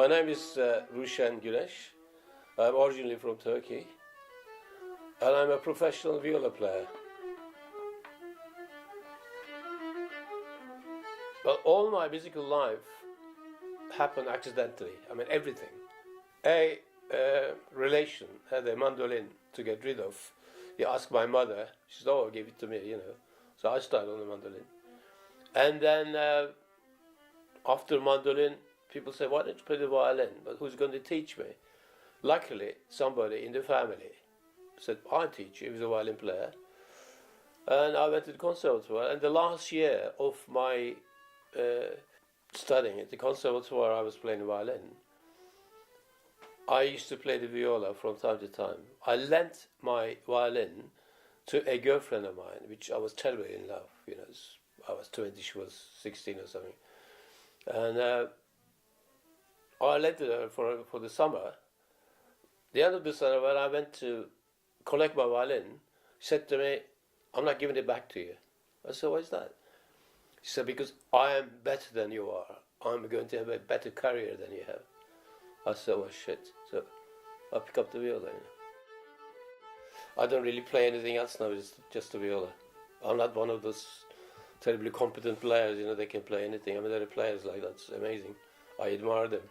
My name is Rusen. I'm originally from Turkey, and I'm a professional viola player. But all my musical life happened accidentally. I mean, everything. A relation had a mandolin to get rid of. He asked my mother. She said, "Oh, give it to me," So I started on the mandolin. And then after mandolin, people say, "Why don't you play the violin? But who's going to teach me?" Luckily, somebody in the family said, "I'll teach you." He was a violin player. And I went to the conservatoire. And the last year of my studying at the conservatoire, I was playing the violin. I used to play the viola from time to time. I lent my violin to a girlfriend of mine, which I was terribly in love. I was 20, she was 16 or something. And I lent it her for the summer. The end of the summer, when I went to collect my violin, she said to me, "I'm not giving it back to you." I said, "Why is that?" She said, "Because I am better than you are. I'm going to have a better career than you have." I said, "Oh shit." So I pick up the viola. I don't really play anything else now, it's just the viola. I'm not one of those terribly competent players, they can play anything. I mean, there are players like that, it's amazing. I admire them.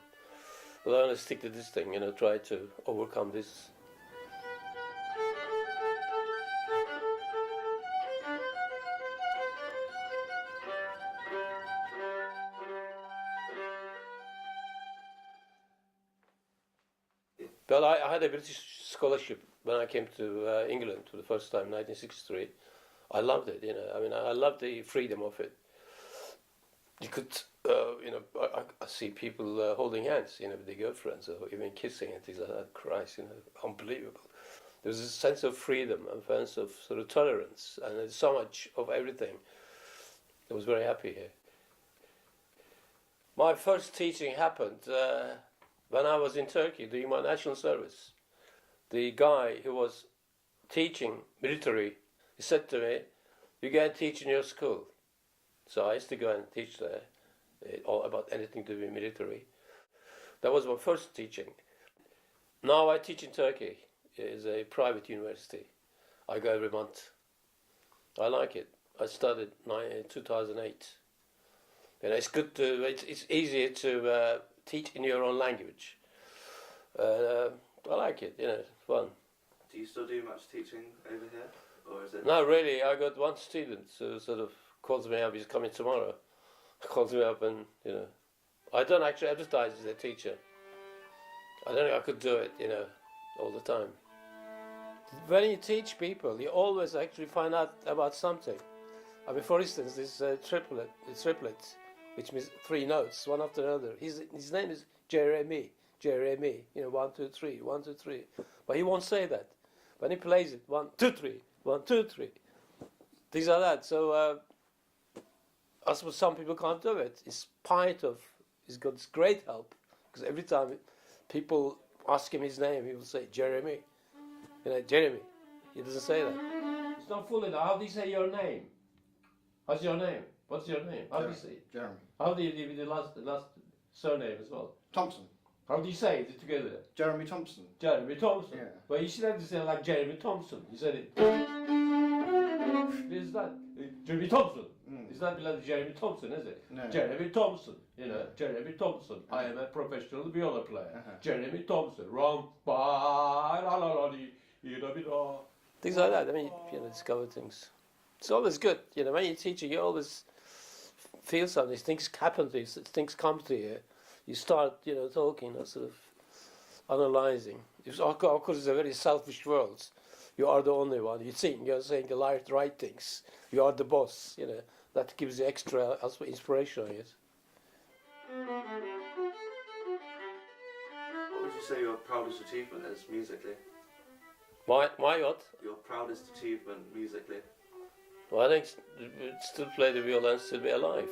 But I want to stick to this thing, try to overcome this. But I had a British scholarship when I came to England for the first time in 1963. I loved it, I mean, I loved the freedom of it. You could, I see people holding hands, with their girlfriends, or even kissing and things like that. Christ, unbelievable. There was a sense of freedom, a sense of sort of tolerance, and there's so much of everything. I was very happy here. My first teaching happened when I was in Turkey doing my national service. The guy who was teaching military, he said to me, "You go and teach in your school." So I used to go and teach there, all about anything to do with military. That was my first teaching. Now I teach in Turkey. It's a private university. I go every month. I like it. I started in 2008. It's good to. It's easier to teach in your own language. I like it. It's fun. Do you still do much teaching over here, or is it? No, really. I got one student who sort of calls me up. He's coming tomorrow. Calls me up, and I don't actually advertise as a teacher. I don't think I could do it, all the time. When you teach people, you always actually find out about something. I mean, for instance, this triplet, which means 3 notes, one after another. His name is Jeremy. 1, 2, 3, 1, 2, 3. But he won't say that. When he plays it, 1, 2, 3, 1, 2, 3. Things like that. So I suppose some people can't do it. He's got this great help, because every time people ask him his name, he will say Jeremy. Jeremy. He doesn't say that. It's not full enough. How do you say your name? What's your name? What's your name? How do you say it? Jeremy. How do you do the last surname as well? Thompson. How do you say it together? Jeremy Thompson. Jeremy Thompson. Yeah. Well, you should have to say it like Jeremy Thompson. You said it. Is that Jeremy Thompson? It's not like Jeremy Thompson, is it? No. Jeremy Thompson. Jeremy Thompson. I am a professional viola player. Jeremy Thompson. Rom ba la la la di da. Things like that. I mean, discover things. It's always good. When you're teaching, you always feel something. Things happen to you. Things come to you. You start, talking, sort of analysing. Of course, it's a very selfish world. You are the only one. You're saying the right things. You are the boss. That gives you extra inspiration, I guess. What would you say your proudest achievement is musically? My what? Your proudest achievement musically? Well, I think still play the viola and still be alive.